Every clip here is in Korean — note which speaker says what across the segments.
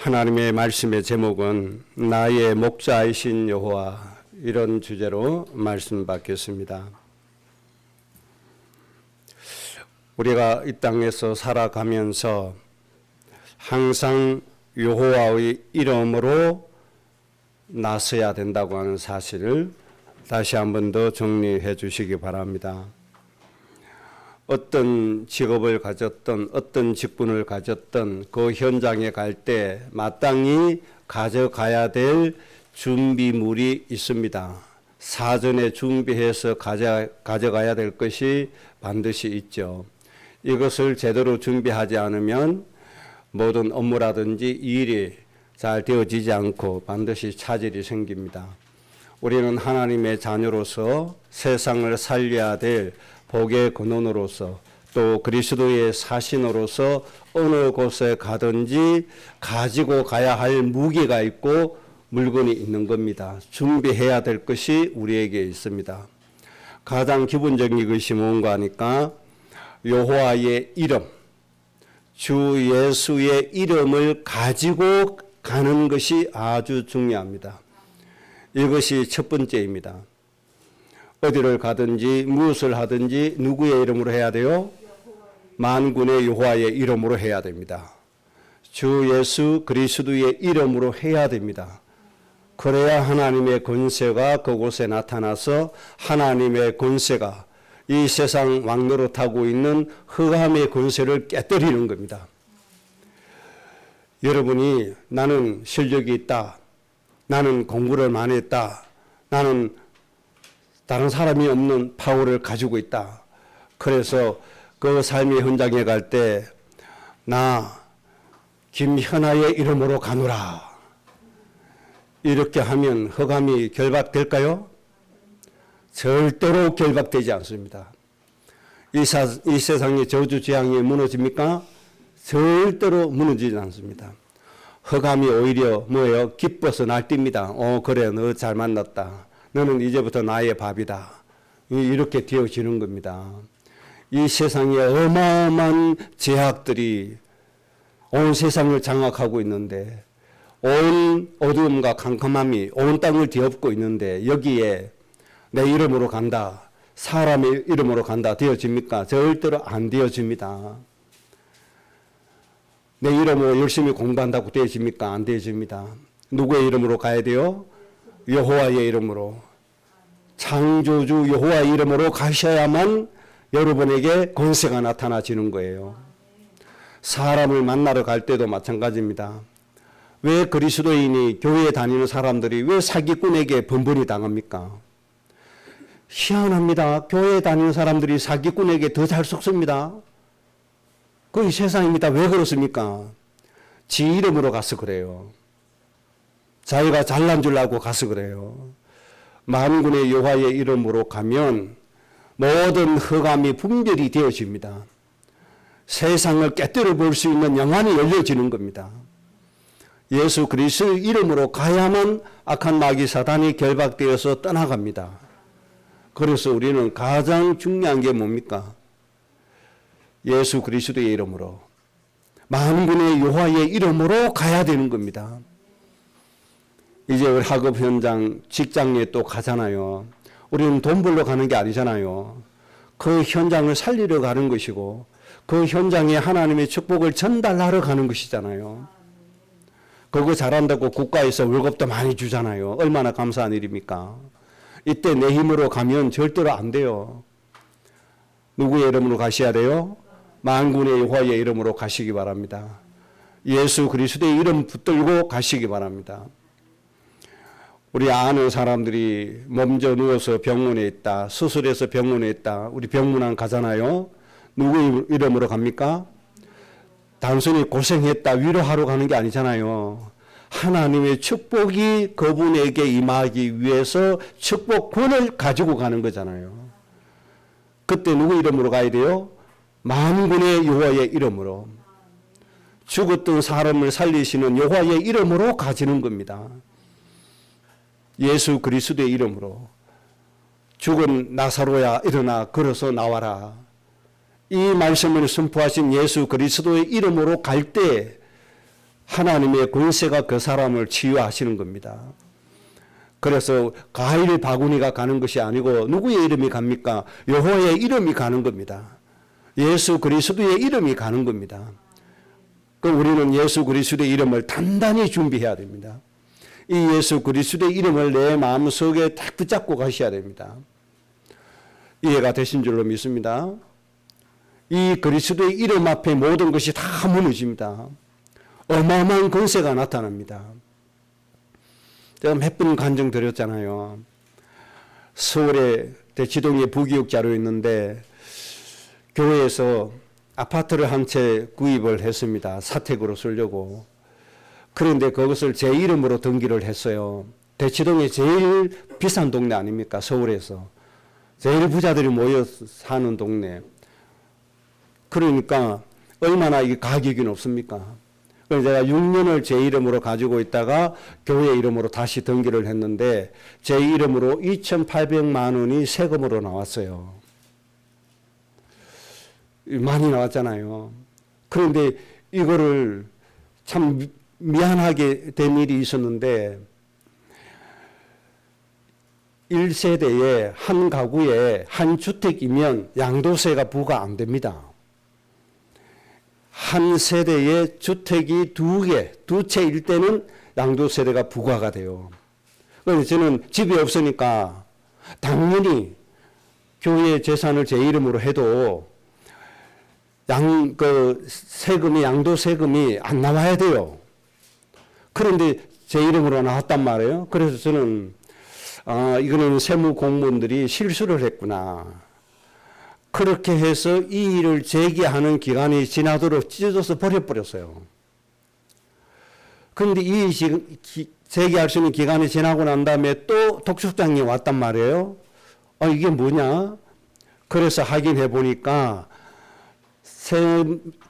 Speaker 1: 하나님의 말씀의 제목은 나의 목자이신 여호와, 이런 주제로 말씀 받겠습니다. 우리가 이 땅에서 살아가면서 항상 여호와의 이름으로 나서야 된다고 하는 사실을 다시 한 번 더 정리해 주시기 바랍니다. 어떤 직업을 가졌던 어떤 직분을 가졌던 그 현장에 갈 때 마땅히 가져가야 될 준비물이 있습니다. 사전에 준비해서 가져가야 될 것이 반드시 있죠. 이것을 제대로 준비하지 않으면 모든 업무라든지 일이 잘 되어지지 않고 반드시 차질이 생깁니다. 우리는 하나님의 자녀로서 세상을 살려야 될 복의 근원으로서 또 그리스도의 사신으로서 어느 곳에 가든지 가지고 가야 할 무게가 있고 물건이 있는 겁니다. 준비해야 될 것이 우리에게 있습니다. 가장 기본적인 것이 뭔가 하니까 여호와의 이름, 주 예수의 이름을 가지고 가는 것이 아주 중요합니다. 이것이 첫 번째입니다. 어디를 가든지 무엇을 하든지 누구의 이름으로 해야 돼요? 만군의 여호와의 이름으로 해야 됩니다. 주 예수 그리스도의 이름으로 해야 됩니다. 그래야 하나님의 권세가 그곳에 나타나서 하나님의 권세가 이 세상 왕노릇하고 있는 흑암의 권세를 깨뜨리는 겁니다. 여러분이 나는 실력이 있다, 나는 공부를 많이 했다, 나는 다른 사람이 없는 파워를 가지고 있다, 그래서 그 삶의 현장에 갈 때 나 김현아의 이름으로 가노라, 이렇게 하면 흑암이 결박될까요? 절대로 결박되지 않습니다. 이 세상의 저주재앙이 무너집니까? 절대로 무너지지 않습니다. 흑암이 오히려 뭐예요? 기뻐서 날뜁니다. 그래, 너 잘 만났다, 너는 이제부터 나의 밥이다, 이렇게 되어지는 겁니다. 이 세상에 어마어마한 제약들이 온 세상을 장악하고 있는데, 온 어두움과 캄캄함이 온 땅을 뒤엎고 있는데, 여기에 내 이름으로 간다, 사람의 이름으로 간다 되어집니까? 절대로 안 되어집니다. 내 이름으로 열심히 공부한다고 되어집니까? 안 되어집니다. 누구의 이름으로 가야 돼요? 여호와의 이름으로, 창조주 여호와의 이름으로 가셔야만 여러분에게 권세가 나타나지는 거예요. 사람을 만나러 갈 때도 마찬가지입니다. 왜 그리스도인이 교회에 다니는 사람들이 왜 사기꾼에게 번번이 당합니까? 희한합니다. 교회에 다니는 사람들이 사기꾼에게 더 잘 속습니다. 그게 세상입니다. 왜 그렇습니까? 지 이름으로 가서 그래요. 자기가 잘난 줄 알고 가서 그래요. 만군의 여호와의 이름으로 가면 모든 흑암이 분별이 되어집니다. 세상을 깨뜨려 볼 수 있는 영안이 열려지는 겁니다. 예수 그리스도의 이름으로 가야만 악한 마귀 사단이 결박되어서 떠나갑니다. 그래서 우리는 가장 중요한 게 뭡니까? 예수 그리스도의 이름으로, 만군의 여호와의 이름으로 가야 되는 겁니다. 이제 우리 학업 현장, 직장에 또 가잖아요. 우리는 돈 벌러 가는 게 아니잖아요. 그 현장을 살리러 가는 것이고, 그 현장에 하나님의 축복을 전달하러 가는 것이잖아요. 그거 잘한다고 국가에서 월급도 많이 주잖아요. 얼마나 감사한 일입니까? 이때 내 힘으로 가면 절대로 안 돼요. 누구의 이름으로 가셔야 돼요? 만군의 여호와의 이름으로 가시기 바랍니다. 예수 그리스도의 이름 붙들고 가시기 바랍니다. 우리 아는 사람들이 몸져 누워서 병원에 있다, 수술해서 병원에 있다, 우리 병문안 가잖아요. 누구 이름으로 갑니까? 단순히 고생했다 위로하러 가는 게 아니잖아요. 하나님의 축복이 그분에게 임하기 위해서 축복권을 가지고 가는 거잖아요. 그때 누구 이름으로 가야 돼요? 만군의 여호와의 이름으로, 죽었던 사람을 살리시는 여호와의 이름으로 가지는 겁니다. 예수 그리스도의 이름으로, 죽은 나사로야 일어나 걸어서 나와라, 이 말씀을 선포하신 예수 그리스도의 이름으로 갈 때 하나님의 권세가 그 사람을 치유하시는 겁니다. 그래서 가일 바구니가 가는 것이 아니고 누구의 이름이 갑니까? 여호와의 이름이 가는 겁니다. 예수 그리스도의 이름이 가는 겁니다. 그럼 우리는 예수 그리스도의 이름을 단단히 준비해야 됩니다. 이 예수 그리스도의 이름을 내 마음속에 딱 붙잡고 가셔야 됩니다. 이해가 되신 줄로 믿습니다. 이 그리스도의 이름 앞에 모든 것이 다 무너집니다. 어마어마한 권세가 나타납니다. 제가 몇 번 간증 드렸잖아요. 서울에 대치동에 부교육자로 있는데 교회에서 아파트를 한 채 구입을 했습니다. 사택으로 쓰려고. 그런데 그것을 제 이름으로 등기를 했어요. 대치동이 제일 비싼 동네 아닙니까? 서울에서. 제일 부자들이 모여 사는 동네. 그러니까 얼마나 이게 가격이 높습니까? 그래서 제가 6년을 제 이름으로 가지고 있다가 교회 이름으로 다시 등기를 했는데 제 이름으로 2,800만 원이 세금으로 나왔어요. 많이 나왔잖아요. 그런데 이거를 참 미안하게 된 일이 있었는데 1세대에 한 가구에 한 주택이면 양도세가 부과 안 됩니다. 한 세대에 주택이 두 채일 때는 양도세가 부과가 돼요. 그래서 저는 집이 없으니까 당연히 교회 재산을 제 이름으로 해도 세금이, 양도세금이 안 나와야 돼요. 그런데 제 이름으로 나왔단 말이에요. 그래서 저는, 이거는 세무 공무원들이 실수를 했구나. 그렇게 해서 이 일을 제기하는 기간이 지나도록 찢어져서 버려버렸어요. 그런데 이 제기할 수 있는 기간이 지나고 난 다음에 또 독촉장이 왔단 말이에요. 이게 뭐냐? 그래서 확인해 보니까 세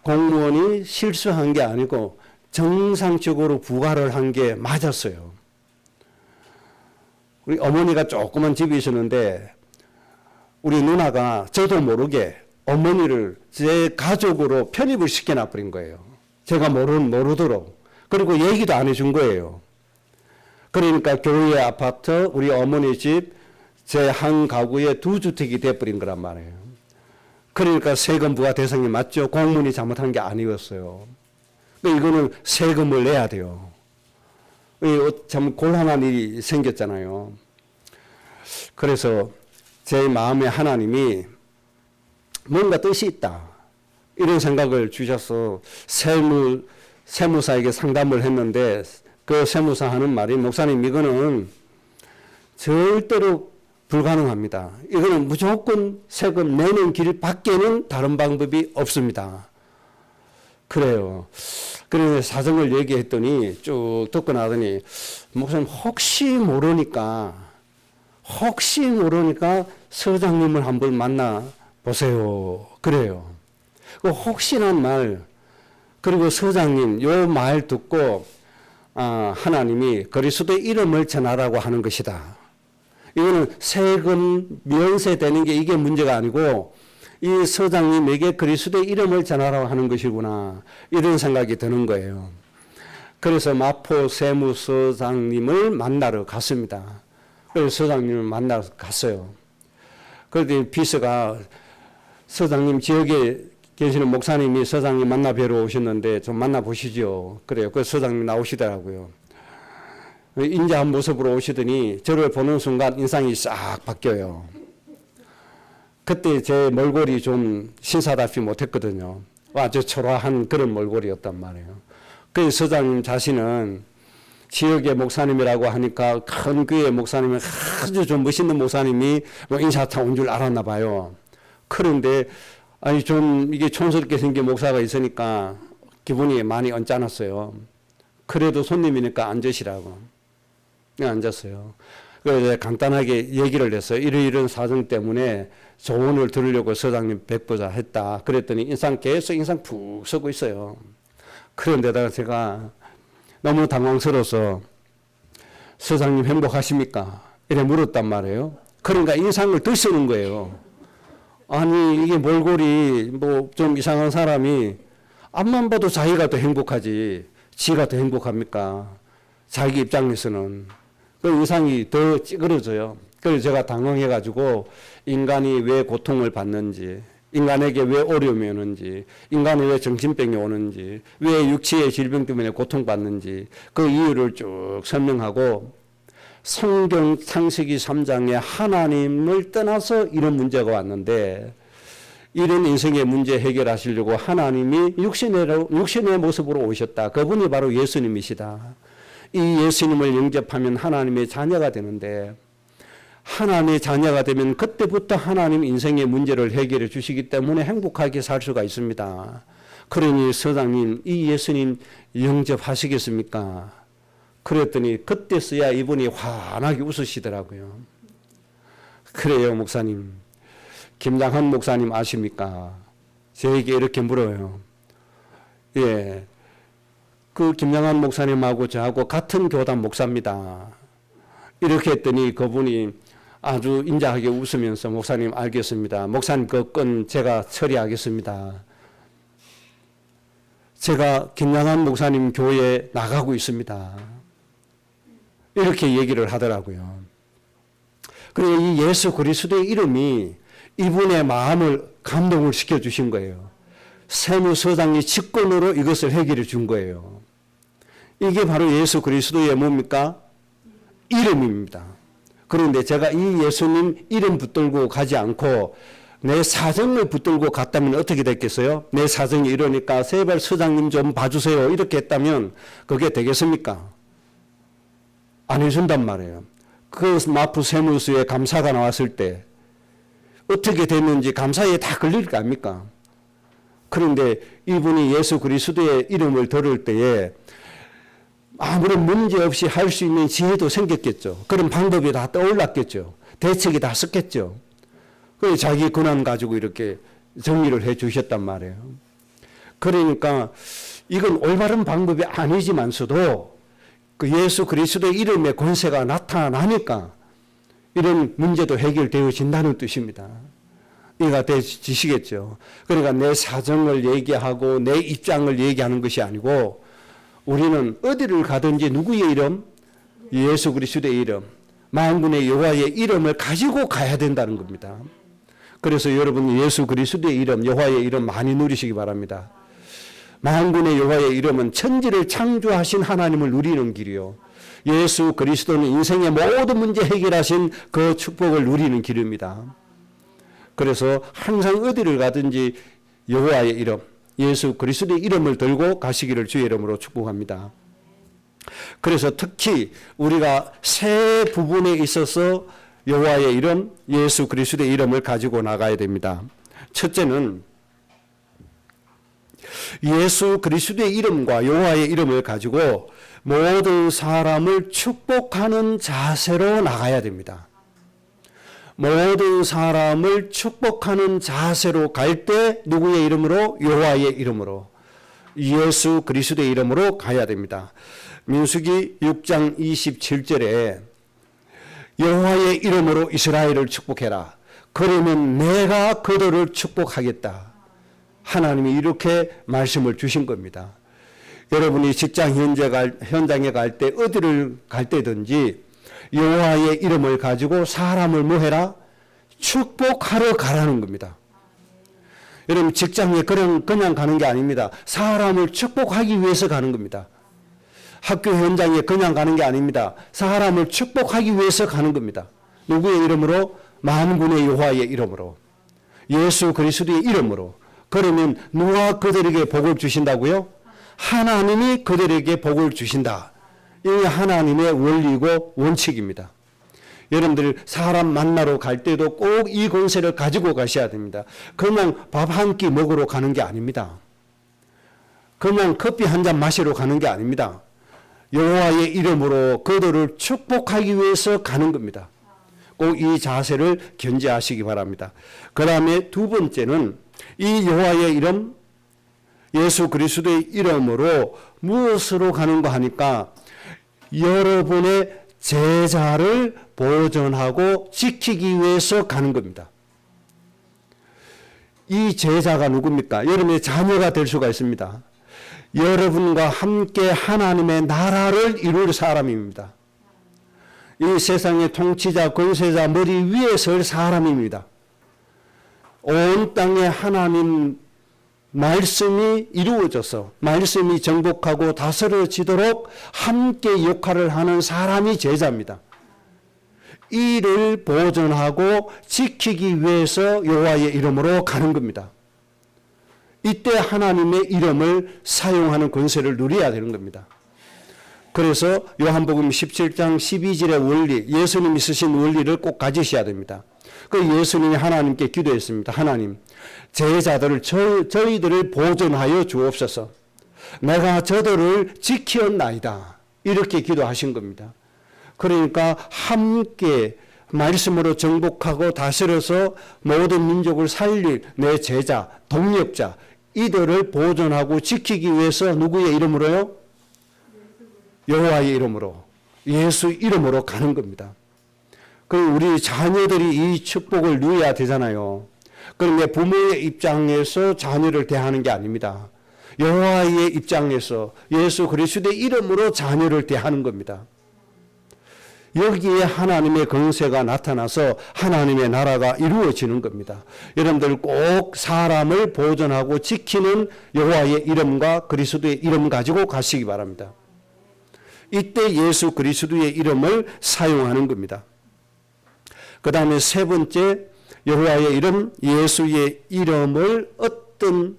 Speaker 1: 공무원이 실수한 게 아니고 정상적으로 부과를 한 게 맞았어요. 우리 어머니가 조그만 집이 있었는데 우리 누나가 저도 모르게 어머니를 제 가족으로 편입을 시켜놔 버린 거예요. 제가 모르도록. 그리고 얘기도 안 해준 거예요. 그러니까 교회 아파트, 우리 어머니 집, 제 한 가구에 2주택이 돼버린 거란 말이에요. 그러니까 세금 부과 대상이 맞죠. 공무원이 잘못한 게 아니었어요. 이거는 세금을 내야 돼요. 참 곤란한 일이 생겼잖아요. 그래서 제 마음에 하나님이 뭔가 뜻이 있다. 이런 생각을 주셔서 세무사에게 상담을 했는데 그 세무사 하는 말이 목사님 이거는 절대로 불가능합니다. 이거는 무조건 세금 내는 길 밖에는 다른 방법이 없습니다. 그래요. 그래서 사정을 얘기했더니 쭉 듣고 나더니 목사님 혹시 모르니까 서장님을 한번 만나 보세요. 그래요. 그 혹시란 말 그리고 서장님 요 말 듣고 하나님이 그리스도의 이름을 전하라고 하는 것이다. 이거는 세금 면세되는 게 이게 문제가 아니고 이 서장님에게 그리스도의 이름을 전하라고 하는 것이구나. 이런 생각이 드는 거예요. 그래서 마포 세무서장님을 만나러 갔습니다. 그래서 서장님을 만나러 갔어요. 그런데 비서가 서장님 지역에 계시는 목사님이 서장님 만나 뵈러 오셨는데 좀 만나보시죠. 그래요. 그래서 서장님 나오시더라고요. 인자한 모습으로 오시더니 저를 보는 순간 인상이 싹 바뀌어요. 그때 제 몰골이 좀 신사답지 못했거든요. 아주 초라한 그런 몰골이었단 말이에요. 그래서 서장님 자신은 지역의 목사님이라고 하니까 큰 교회 목사님이 아주 좀 멋있는 목사님이 인사차 온 줄 알았나 봐요. 그런데 좀 이게 촌스럽게 생긴 목사가 있으니까 기분이 많이 언짢았어요. 그래도 손님이니까 앉으시라고. 앉았어요. 그래서 간단하게 얘기를 했어요. 이런 사정 때문에 조언을 들으려고 서장님 뵙고자 했다. 그랬더니 계속 인상 푹 쓰고 있어요. 그런데다가 제가 너무 당황스러워서 서장님 행복하십니까? 이래 물었단 말이에요. 그러니까 인상을 더 쓰는 거예요. 아니 이게 몰골이 좀 이상한 사람이 앞만 봐도 자기가 더 행복하지 지가 더 행복합니까? 자기 입장에서는 그 의상이 더 찌그러져요. 그래서 제가 당황해가지고 인간이 왜 고통을 받는지, 인간에게 왜 어려움이 오는지, 인간이 왜 정신병이 오는지, 왜 육체의 질병 때문에 고통받는지 그 이유를 쭉 설명하고 성경 창세기 3장에 하나님을 떠나서 이런 문제가 왔는데 이런 인생의 문제 해결하시려고 하나님이 육신의 모습으로 오셨다. 그분이 바로 예수님이시다. 이 예수님을 영접하면 하나님의 자녀가 되는데 하나님의 자녀가 되면 그때부터 하나님 인생의 문제를 해결해 주시기 때문에 행복하게 살 수가 있습니다. 그러니 서장님, 이 예수님 영접하시겠습니까? 그랬더니 그때서야 이분이 환하게 웃으시더라고요. 그래요, 목사님. 김장한 목사님 아십니까? 저에게 이렇게 물어요. 예. 그 김장한 목사님하고 저하고 같은 교단 목사입니다. 이렇게 했더니 그분이 아주 인자하게 웃으면서 목사님 알겠습니다. 목사님 그 건 제가 처리하겠습니다. 제가 김양한 목사님 교회에 나가고 있습니다. 이렇게 얘기를 하더라고요. 그리고 이 예수 그리스도의 이름이 이분의 마음을 감동을 시켜주신 거예요. 세무서장이 직권으로 이것을 해결해 준 거예요. 이게 바로 예수 그리스도의 뭡니까? 이름입니다. 그런데 제가 이 예수님 이름 붙들고 가지 않고 내 사정을 붙들고 갔다면 어떻게 됐겠어요? 내 사정이 이러니까 세발 서장님 좀 봐주세요. 이렇게 했다면 그게 되겠습니까? 안 해준단 말이에요. 그 마프 세무서에 감사가 나왔을 때 어떻게 됐는지 감사에 다 걸릴 거 아닙니까? 그런데 이분이 예수 그리스도의 이름을 들을 때에 아무런 문제 없이 할 수 있는 지혜도 생겼겠죠. 그런 방법이 다 떠올랐겠죠. 대책이 다 썼겠죠. 그래서 자기 근황 가지고 이렇게 정리를 해 주셨단 말이에요. 그러니까 이건 올바른 방법이 아니지만서도 그 예수 그리스도의 이름의 권세가 나타나니까 이런 문제도 해결되어진다는 뜻입니다. 이해가 되시겠죠. 그러니까 내 사정을 얘기하고 내 입장을 얘기하는 것이 아니고 우리는 어디를 가든지 누구의 이름? 예수 그리스도의 이름, 만군의 여호와의 이름을 가지고 가야 된다는 겁니다. 그래서 여러분 예수 그리스도의 이름, 여호와의 이름 많이 누리시기 바랍니다. 만군의 여호와의 이름은 천지를 창조하신 하나님을 누리는 길이요. 예수 그리스도는 인생의 모든 문제 해결하신 그 축복을 누리는 길입니다. 그래서 항상 어디를 가든지 여호와의 이름, 예수 그리스도의 이름을 들고 가시기를 주의 이름으로 축복합니다. 그래서 특히 우리가 세 부분에 있어서 여호와의 이름, 예수 그리스도의 이름을 가지고 나가야 됩니다. 첫째는 예수 그리스도의 이름과 여호와의 이름을 가지고 모든 사람을 축복하는 자세로 나가야 됩니다. 모든 사람을 축복하는 자세로 갈 때 누구의 이름으로? 여호와의 이름으로, 예수 그리스도의 이름으로 가야 됩니다. 민수기 6장 27절에 여호와의 이름으로 이스라엘을 축복해라. 그러면 내가 그들을 축복하겠다. 하나님이 이렇게 말씀을 주신 겁니다. 여러분이 직장 현장에 갈 때 어디를 갈 때든지 여호와의 이름을 가지고 사람을 뭐 해라? 축복하러 가라는 겁니다. 여러분 직장에 그냥 가는 게 아닙니다. 사람을 축복하기 위해서 가는 겁니다. 학교 현장에 그냥 가는 게 아닙니다. 사람을 축복하기 위해서 가는 겁니다. 누구의 이름으로? 만군의 여호와의 이름으로, 예수 그리스도의 이름으로. 그러면 누가 그들에게 복을 주신다고요? 하나님이 그들에게 복을 주신다. 이게 하나님의 원리고 원칙입니다. 여러분들 사람 만나러 갈 때도 꼭 이 권세를 가지고 가셔야 됩니다. 그냥 밥 한 끼 먹으러 가는 게 아닙니다. 그냥 커피 한 잔 마시러 가는 게 아닙니다. 여호와의 이름으로 그들을 축복하기 위해서 가는 겁니다. 꼭 이 자세를 견지하시기 바랍니다. 그 다음에 두 번째는 이 여호와의 이름, 예수 그리스도의 이름으로 무엇으로 가는가 하니까 여러분의 제자를 보존하고 지키기 위해서 가는 겁니다. 이 제자가 누굽니까? 여러분의 자녀가 될 수가 있습니다. 여러분과 함께 하나님의 나라를 이룰 사람입니다. 이 세상의 통치자, 권세자 머리 위에 설 사람입니다. 온 땅에 하나님 말씀이 이루어져서 말씀이 정복하고 다스려지도록 함께 역할을 하는 사람이 제자입니다. 이를 보존하고 지키기 위해서 여호와의 이름으로 가는 겁니다. 이때 하나님의 이름을 사용하는 권세를 누려야 되는 겁니다. 그래서 요한복음 17장 12절의 원리, 예수님이 쓰신 원리를 꼭 가지셔야 됩니다. 그 예수님이 하나님께 기도했습니다. 하나님, 제자들을 저희들을 보존하여 주옵소서. 내가 저들을 지키었나이다. 이렇게 기도하신 겁니다. 그러니까 함께 말씀으로 정복하고 다스려서 모든 민족을 살릴 내 제자, 동역자, 이들을 보존하고 지키기 위해서 누구의 이름으로요? 여호와의 이름으로, 예수 이름으로 가는 겁니다. 그럼 우리 자녀들이 이 축복을 누려야 되잖아요. 그런데 부모의 입장에서 자녀를 대하는 게 아닙니다. 여호와의 입장에서 예수 그리스도의 이름으로 자녀를 대하는 겁니다. 여기에 하나님의 권세가 나타나서 하나님의 나라가 이루어지는 겁니다. 여러분들 꼭 사람을 보존하고 지키는 여호와의 이름과 그리스도의 이름 가지고 가시기 바랍니다. 이때 예수 그리스도의 이름을 사용하는 겁니다. 그 다음에 세 번째, 여호와의 이름, 예수의 이름을 어떤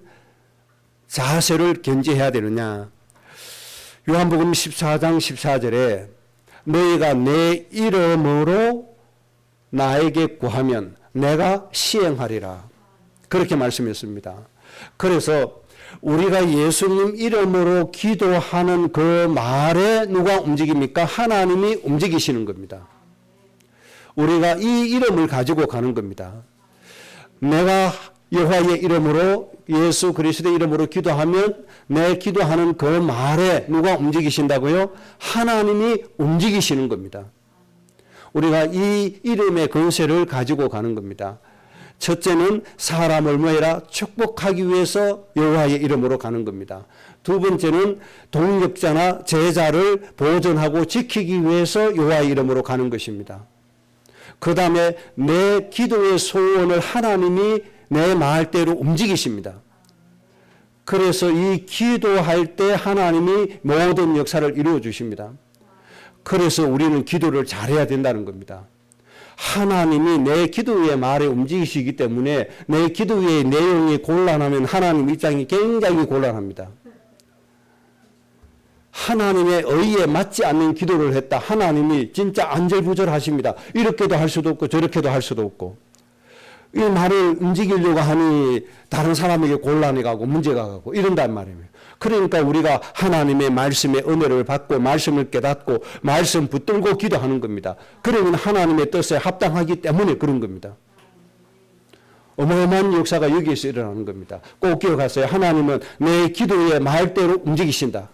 Speaker 1: 자세를 견지해야 되느냐. 요한복음 14장 14절에 너희가 내 이름으로 나에게 구하면 내가 시행하리라. 그렇게 말씀했습니다. 그래서 우리가 예수님 이름으로 기도하는 그 말에 누가 움직입니까? 하나님이 움직이시는 겁니다. 우리가 이 이름을 가지고 가는 겁니다. 내가 여호와의 이름으로 예수 그리스도의 이름으로 기도하면 내 기도하는 그 말에 누가 움직이신다고요? 하나님이 움직이시는 겁니다. 우리가 이 이름의 권세를 가지고 가는 겁니다. 첫째는 사람을 뭐해라? 축복하기 위해서 여호와의 이름으로 가는 겁니다. 두 번째는 동역자나 제자를 보존하고 지키기 위해서 여호와의 이름으로 가는 것입니다. 그 다음에 내 기도의 소원을 하나님이 내 말대로 움직이십니다. 그래서 이 기도할 때 하나님이 모든 역사를 이루어 주십니다. 그래서 우리는 기도를 잘해야 된다는 겁니다. 하나님이 내 기도의 말에 움직이시기 때문에 내 기도의 내용이 곤란하면 하나님 입장이 굉장히 곤란합니다. 하나님의 의에 맞지 않는 기도를 했다. 하나님이 진짜 안절부절하십니다. 이렇게도 할 수도 없고 저렇게도 할 수도 없고. 이 말을 움직이려고 하니 다른 사람에게 곤란해 가고 문제가 가고 이런단 말이에요. 그러니까 우리가 하나님의 말씀의 은혜를 받고 말씀을 깨닫고 말씀 붙들고 기도하는 겁니다. 그러면 하나님의 뜻에 합당하기 때문에 그런 겁니다. 어마어마한 역사가 여기에서 일어나는 겁니다. 꼭 기억하세요. 하나님은 내 기도의 말대로 움직이신다.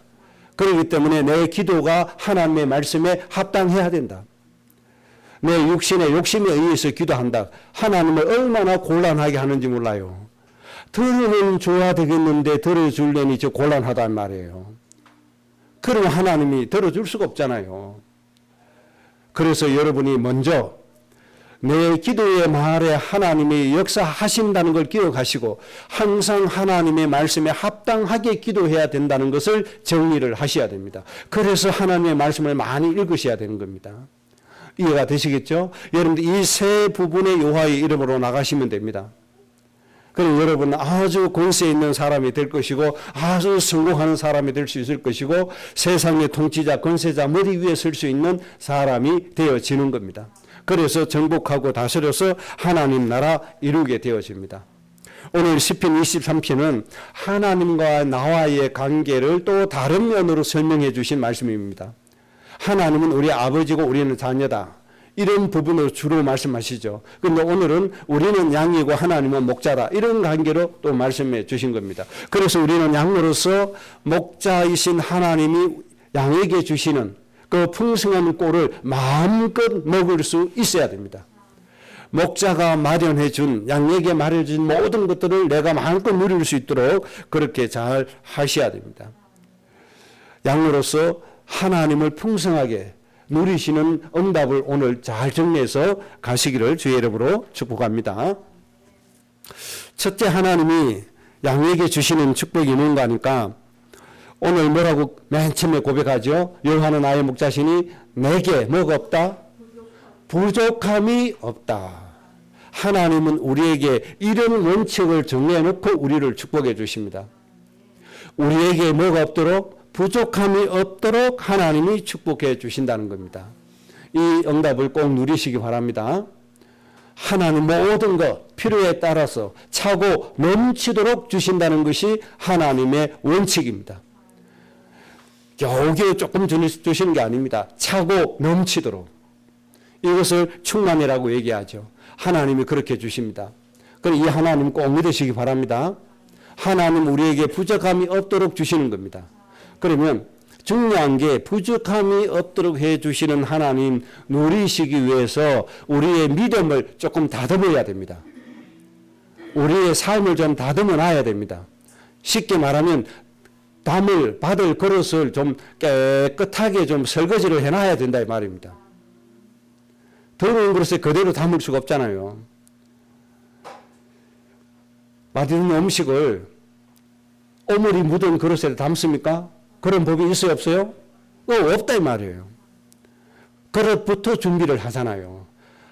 Speaker 1: 그렇기 때문에 내 기도가 하나님의 말씀에 합당해야 된다. 내 육신의 욕심에 의해서 기도한다. 하나님을 얼마나 곤란하게 하는지 몰라요. 들으면 좋아 되겠는데 들어주려니 저 곤란하단 말이에요. 그러면 하나님이 들어줄 수가 없잖아요. 그래서 여러분이 먼저 내 기도의 말에 하나님이 역사하신다는 걸 기억하시고 항상 하나님의 말씀에 합당하게 기도해야 된다는 것을 정리를 하셔야 됩니다. 그래서 하나님의 말씀을 많이 읽으셔야 되는 겁니다. 이해가 되시겠죠? 여러분들 이 세 부분의 여호와의 이름으로 나가시면 됩니다. 그럼 여러분은 아주 권세 있는 사람이 될 것이고 아주 성공하는 사람이 될 수 있을 것이고 세상의 통치자, 권세자 머리 위에 설 수 있는 사람이 되어지는 겁니다. 그래서 정복하고 다스려서 하나님 나라 이루게 되어집니다. 오늘 시편 23편은 하나님과 나와의 관계를 또 다른 면으로 설명해 주신 말씀입니다. 하나님은 우리 아버지고 우리는 자녀다. 이런 부분으로 주로 말씀하시죠. 그런데 오늘은 우리는 양이고 하나님은 목자다. 이런 관계로 또 말씀해 주신 겁니다. 그래서 우리는 양으로서 목자이신 하나님이 양에게 주시는 그 풍성한 꼴을 마음껏 먹을 수 있어야 됩니다. 목자가 마련해 준, 양에게 마련해 준 모든 것들을 내가 마음껏 누릴 수 있도록 그렇게 잘 하셔야 됩니다. 양으로서 하나님을 풍성하게 누리시는 응답을 오늘 잘 정리해서 가시기를 주의 이름으로 축복합니다. 첫째, 하나님이 양에게 주시는 축복이 뭔가 하니까 오늘 뭐라고 맨 처음에 고백하죠? 여호와는 나의 목자시니 내게 뭐가 없다? 부족함이 없다. 하나님은 우리에게 이런 원칙을 정해놓고 우리를 축복해 주십니다. 우리에게 뭐가 없도록, 부족함이 없도록 하나님이 축복해 주신다는 겁니다. 이 응답을 꼭 누리시기 바랍니다. 하나님 모든 것 필요에 따라서 차고 넘치도록 주신다는 것이 하나님의 원칙입니다. 겨우겨우 조금 주시는 게 아닙니다. 차고 넘치도록. 이것을 충만이라고 얘기하죠. 하나님이 그렇게 주십니다. 그럼 이 하나님 꼭 믿으시기 바랍니다. 하나님 우리에게 부족함이 없도록 주시는 겁니다. 그러면 중요한 게 부족함이 없도록 해주시는 하나님 누리시기 위해서 우리의 믿음을 조금 다듬어야 됩니다. 우리의 삶을 좀 다듬어 놔야 됩니다. 쉽게 말하면 담을 받을 그릇을 좀 깨끗하게 좀 설거지를 해놔야 된다 이 말입니다. 더러운 그릇에 그대로 담을 수가 없잖아요. 맛있는 음식을 오물이 묻은 그릇에 담습니까? 그런 법이 있어요, 없어요? 없다 이 말이에요. 그릇부터 준비를 하잖아요.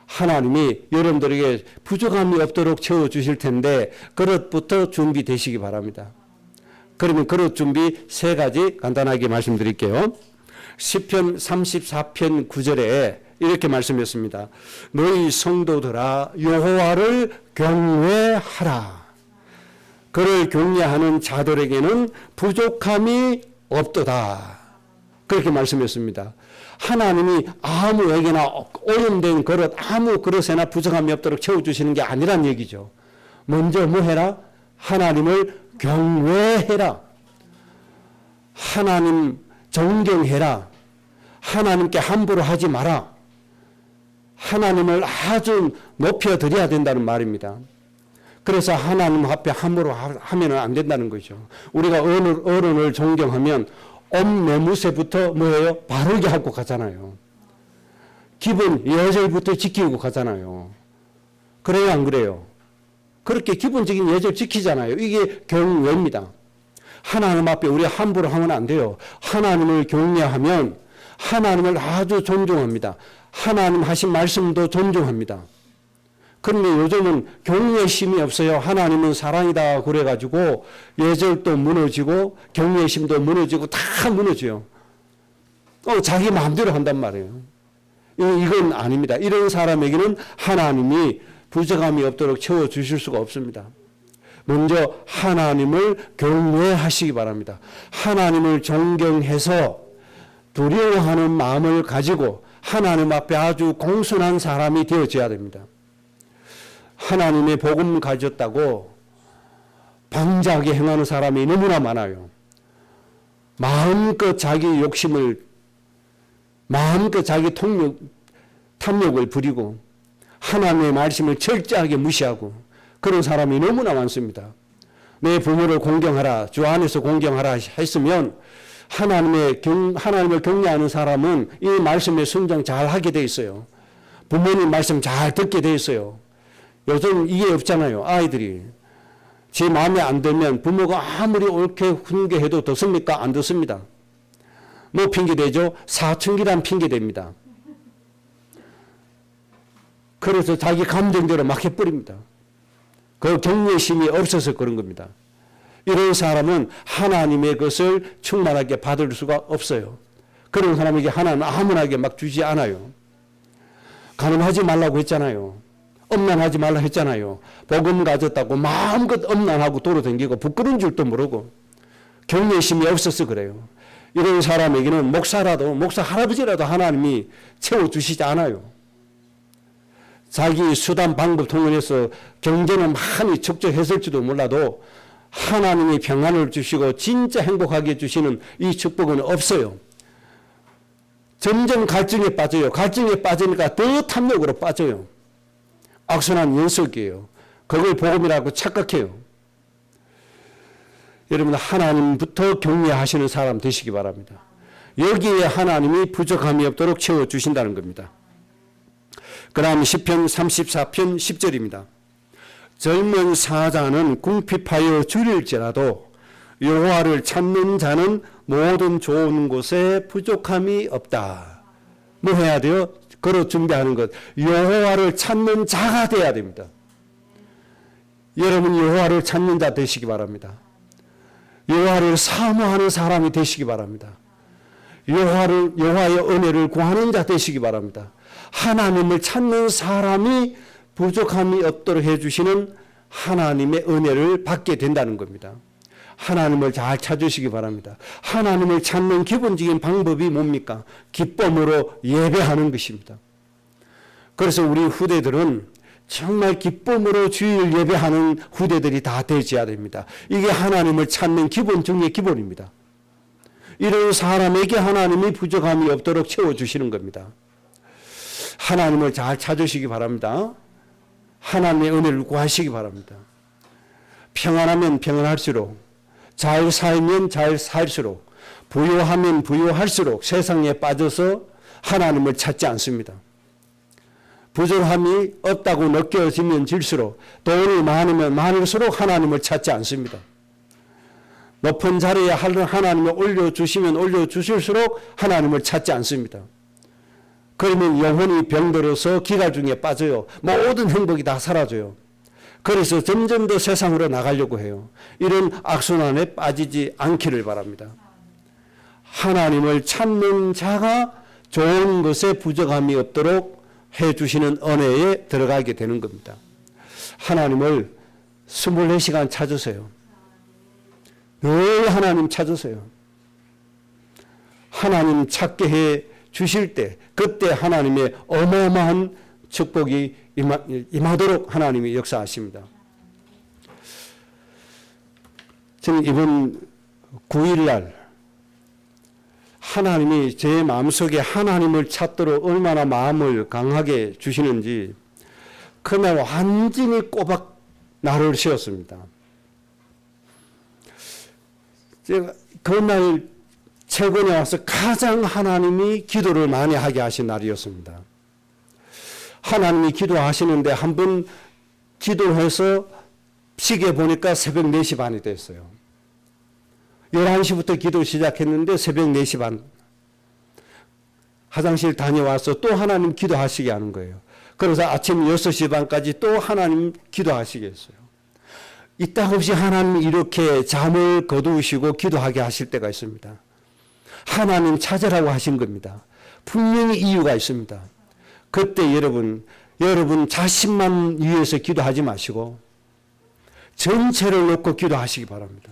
Speaker 1: 하나님이 여러분들에게 부족함이 없도록 채워주실 텐데 그릇부터 준비되시기 바랍니다. 그러면 그릇 준비 3가지 간단하게 말씀드릴게요. 시편 34편 9절에 이렇게 말씀했습니다. 너희 성도들아 여호와를 경외하라. 그를 경외하는 자들에게는 부족함이 없도다. 그렇게 말씀했습니다. 하나님이 아무에게나 오염된 그릇, 아무 그릇에나 부족함이 없도록 채워주시는 게 아니란 얘기죠. 먼저 뭐 해라? 하나님을 경외해라. 하나님 존경해라. 하나님께 함부로 하지 마라. 하나님을 아주 높여드려야 된다는 말입니다. 그래서 하나님 앞에 함부로 하면 안 된다는 거죠. 우리가 어른을 존경하면 옷매무새부터 뭐예요? 바르게 하고 가잖아요. 기본 예절부터 지키고 가잖아요. 그래요, 안 그래요? 그렇게 기본적인 예절 지키잖아요. 이게 경외입니다. 하나님 앞에 우리 함부로 하면 안 돼요. 하나님을 경외하면 하나님을 아주 존중합니다. 하나님 하신 말씀도 존중합니다. 그런데 요즘은 경외심이 없어요. 하나님은 사랑이다 그래가지고 예절도 무너지고 경외심도 무너지고 다 무너져요. 자기 마음대로 한단 말이에요. 이건 아닙니다. 이런 사람에게는 하나님이 부족함이 없도록 채워주실 수가 없습니다. 먼저 하나님을 경외하시기 바랍니다. 하나님을 존경해서 두려워하는 마음을 가지고 하나님 앞에 아주 공손한 사람이 되어져야 됩니다. 하나님의 복음 가졌다고 방자하게 행하는 사람이 너무나 많아요. 마음껏 자기 욕심을, 마음껏 자기 탐욕을 부리고 하나님의 말씀을 철저하게 무시하고 그런 사람이 너무나 많습니다. 내 부모를 공경하라, 주 안에서 공경하라 했으면 하나님을 경외하는 사람은 이 말씀에 순종 잘 하게 돼 있어요. 부모님 말씀 잘 듣게 돼 있어요. 요즘 이게 없잖아요. 아이들이 제 마음에 안 들면 부모가 아무리 옳게 훈계해도 듣습니까? 안 듣습니다. 뭐 핑계대죠? 사춘기란 핑계됩니다. 그래서 자기 감정대로 막 해버립니다. 그 경외심이 없어서 그런 겁니다. 이런 사람은 하나님의 것을 충만하게 받을 수가 없어요. 그런 사람에게 하나님은 아무나게 막 주지 않아요. 가늠하지 말라고 했잖아요. 엄난하지 말라 했잖아요. 복음 가졌다고 마음껏 엄난하고 돌아다니고 부끄러운 줄도 모르고 경외심이 없어서 그래요. 이런 사람에게는 목사 할아버지라도 하나님이 채워주시지 않아요. 자기 수단 방법 통해서 경제는 많이 적적했을지도 몰라도 하나님이 평안을 주시고 진짜 행복하게 해주시는 이 축복은 없어요. 점점 갈증에 빠져요. 갈증에 빠지니까 더 탐욕으로 빠져요. 악순환 연속이에요. 그걸 복음이라고 착각해요. 여러분 하나님부터 경외하시는 사람 되시기 바랍니다. 여기에 하나님이 부족함이 없도록 채워주신다는 겁니다. 그 다음 시편 34편 10절입니다. 젊은 사자는 궁핍하여 줄일지라도 여호와를 찾는 자는 모든 좋은 곳에 부족함이 없다. 뭐 해야 돼요? 걸어 준비하는 것. 여호와를 찾는 자가 돼야 됩니다. 여러분 여호와를 찾는 자 되시기 바랍니다. 여호와를 사모하는 사람이 되시기 바랍니다. 여호와의 은혜를 구하는 자 되시기 바랍니다. 하나님을 찾는 사람이 부족함이 없도록 해주시는 하나님의 은혜를 받게 된다는 겁니다. 하나님을 잘 찾으시기 바랍니다. 하나님을 찾는 기본적인 방법이 뭡니까? 기쁨으로 예배하는 것입니다. 그래서 우리 후대들은 정말 기쁨으로 주일 예배하는 후대들이 다 되어야 됩니다. 이게 하나님을 찾는 기본 중의 기본입니다. 이런 사람에게 하나님이 부족함이 없도록 채워주시는 겁니다. 하나님을 잘 찾으시기 바랍니다. 하나님의 은혜를 구하시기 바랍니다. 평안하면 평안할수록, 잘 살면 잘 살수록, 부유하면 부유할수록 세상에 빠져서 하나님을 찾지 않습니다. 부족함이 없다고 느껴지면 질수록, 돈이 많으면 많을수록 하나님을 찾지 않습니다. 높은 자리에 하나님을 올려주시면 올려주실수록 하나님을 찾지 않습니다. 그러면 영혼이 병들어서 기갈 중에 빠져요. 모든 행복이 다 사라져요. 그래서 점점 더 세상으로 나가려고 해요. 이런 악순환에 빠지지 않기를 바랍니다. 하나님을 찾는 자가 좋은 것에 부족함이 없도록 해주시는 은혜에 들어가게 되는 겁니다. 하나님을 24시간 찾으세요. 늘 하나님 찾으세요. 하나님 찾게 해 주실 때 그때 하나님의 어마어마한 축복이 임하도록 하나님이 역사하십니다. 저는 이번 9일날 하나님이 제 마음속에 하나님을 찾도록 얼마나 마음을 강하게 주시는지 그날 완전히 꼬박 나를 세웠습니다. 제가 그날 최근에 와서 가장 하나님이 기도를 많이 하게 하신 날이었습니다. 하나님이 기도하시는데 한 번 기도해서 시계 보니까 새벽 4시 반이 됐어요. 11시부터 기도 시작했는데 새벽 4시 반. 화장실 다녀와서 또 하나님 기도하시게 하는 거예요. 그래서 아침 6시 반까지 또 하나님 기도하시게 했어요. 이따 없이 하나님 이렇게 잠을 거두시고 기도하게 하실 때가 있습니다. 하나님 찾으라고 하신 겁니다. 분명히 이유가 있습니다. 그때 여러분 자신만 위해서 기도하지 마시고 전체를 놓고 기도하시기 바랍니다.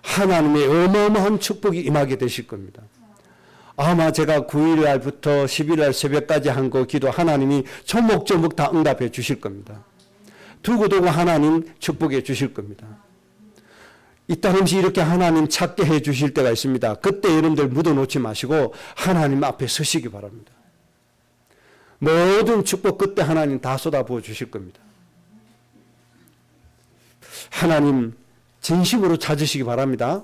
Speaker 1: 하나님의 어마어마한 축복이 임하게 되실 겁니다. 아마 제가 9일날부터 10일날 새벽까지 한 거 기도 하나님이 조목조목 다 응답해 주실 겁니다. 두고두고 하나님 축복해 주실 겁니다. 이따금씩 이렇게 하나님 찾게 해 주실 때가 있습니다. 그때 여러분들 묻어놓지 마시고 하나님 앞에 서시기 바랍니다. 모든 축복 그때 하나님 다 쏟아부어 주실 겁니다. 하나님 진심으로 찾으시기 바랍니다.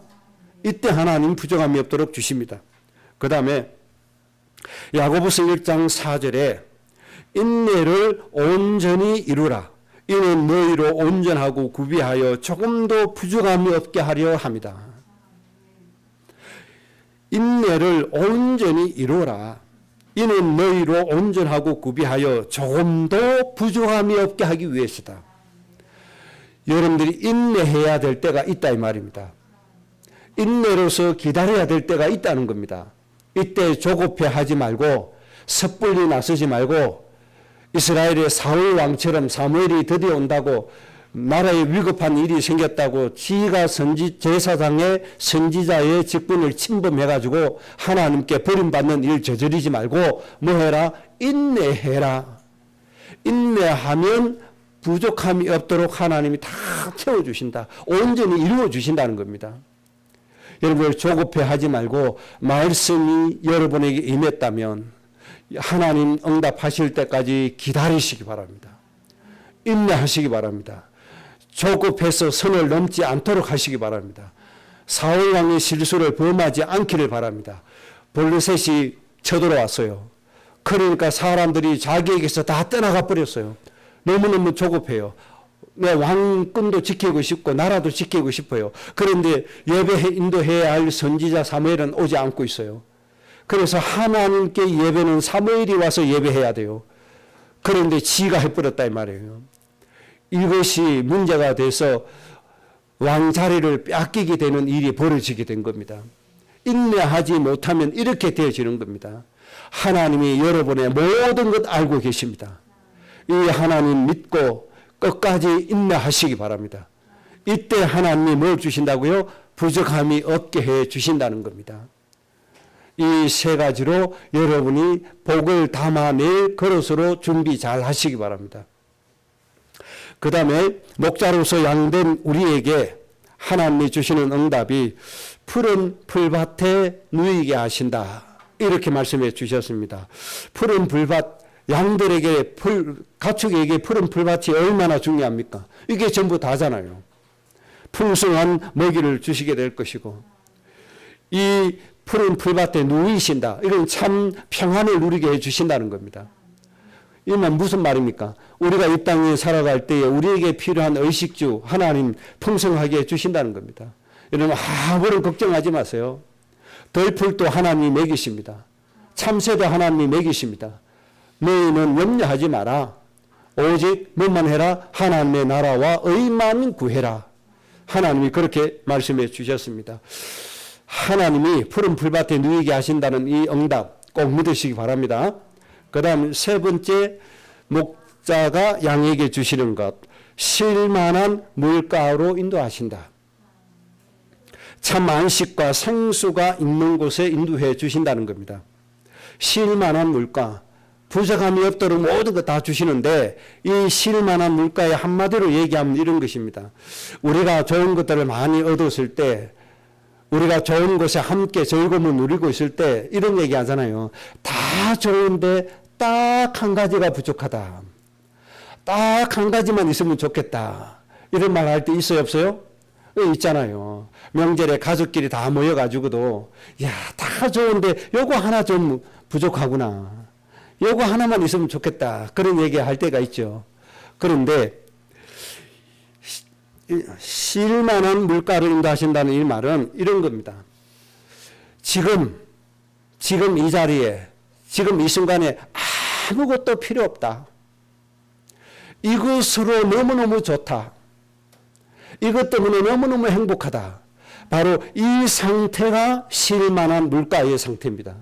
Speaker 1: 이때 하나님 부족함이 없도록 주십니다. 그 다음에 야고보서 1장 4절에 인내를 온전히 이루라. 이는 너희로 온전하고 구비하여 조금도 부족함이 없게 하려 합니다. 인내를 온전히 이루라. 이는 너희로 온전하고 구비하여 조금도 부족함이 없게 하기 위해서다. 여러분들이 인내해야 될 때가 있다 이 말입니다. 인내로서 기다려야 될 때가 있다는 겁니다. 이때 조급해하지 말고 섣불리 나서지 말고 이스라엘의 사울 왕처럼 사무엘이 드디어 온다고 나라에 위급한 일이 생겼다고 지가 제사장의 선지자의 직분을 침범해가지고 하나님께 버림받는 일 저지르지 말고 뭐해라? 인내해라. 인내하면 부족함이 없도록 하나님이 다 채워주신다. 온전히 이루어주신다는 겁니다. 여러분 조급해하지 말고 말씀이 여러분에게 임했다면 하나님 응답하실 때까지 기다리시기 바랍니다. 인내하시기 바랍니다. 조급해서 선을 넘지 않도록 하시기 바랍니다. 사울 왕의 실수를 범하지 않기를 바랍니다. 블레셋이 쳐들어왔어요. 그러니까 사람들이 자기에게서 다 떠나가 버렸어요. 너무너무 조급해요. 내 왕권도 지키고 싶고 나라도 지키고 싶어요. 그런데 인도해야 할 선지자 사무엘은 오지 않고 있어요. 그래서 하나님께 예배는 사무엘이 와서 예배해야 돼요. 그런데 지가 해버렸다 이 말이에요. 이것이 문제가 돼서 왕 자리를 뺏기게 되는 일이 벌어지게 된 겁니다. 인내하지 못하면 이렇게 되어지는 겁니다. 하나님이 여러분의 모든 것 알고 계십니다. 이 하나님 믿고 끝까지 인내하시기 바랍니다. 이때 하나님이 뭘 주신다고요? 부족함이 없게 해 주신다는 겁니다. 이 세 가지로 여러분이 복을 담아낼 그릇으로 준비 잘 하시기 바랍니다. 그 다음에 목자로서 양된 우리에게 하나님이 주시는 응답이 푸른 풀밭에 누이게 하신다. 이렇게 말씀해 주셨습니다. 푸른 풀밭, 양들에게 가축에게 푸른 풀밭이 얼마나 중요합니까? 이게 전부 다잖아요. 풍성한 먹이를 주시게 될 것이고 이 푸른 풀밭에 누이신다. 이건 참 평안을 누리게 해주신다는 겁니다. 이건 무슨 말입니까? 우리가 이 땅에 살아갈 때에 우리에게 필요한 의식주 하나님 풍성하게 해주신다는 겁니다. 여러분 아무런 걱정하지 마세요. 덜풀도 하나님이 먹이십니다. 참새도 하나님이 먹이십니다. 너희는 염려하지 마라. 오직 뭐만 해라? 하나님의 나라와 의만 구해라. 하나님이 그렇게 말씀해 주셨습니다. 하나님이 푸른 풀밭에 누이게 하신다는 이 응답 꼭 믿으시기 바랍니다. 그 다음 세 번째, 목자가 양에게 주시는 것, 쉴만한 물가로 인도하신다. 참 안식과 생수가 있는 곳에 인도해 주신다는 겁니다. 쉴만한 물가, 부족함이 없도록 모든 것 다 주시는데 이 쉴만한 물가에 한마디로 얘기하면 이런 것입니다. 우리가 좋은 것들을 많이 얻었을 때, 우리가 좋은 곳에 함께 즐거움을 누리고 있을 때 이런 얘기 하잖아요. 다 좋은데 딱 한 가지가 부족하다. 딱 한 가지만 있으면 좋겠다. 이런 말 할 때 있어요, 없어요? 있잖아요. 명절에 가족끼리 다 모여가지고도 야, 다 좋은데 요거 하나 좀 부족하구나. 요거 하나만 있으면 좋겠다. 그런 얘기 할 때가 있죠. 그런데 쉴만한 물가를 인도하신다는 이 말은 이런 겁니다. 지금 이 자리에, 지금 이 순간에 아무것도 필요 없다. 이것으로 너무너무 좋다. 이것 때문에 너무너무 행복하다. 바로 이 상태가 쉴만한 물가의 상태입니다.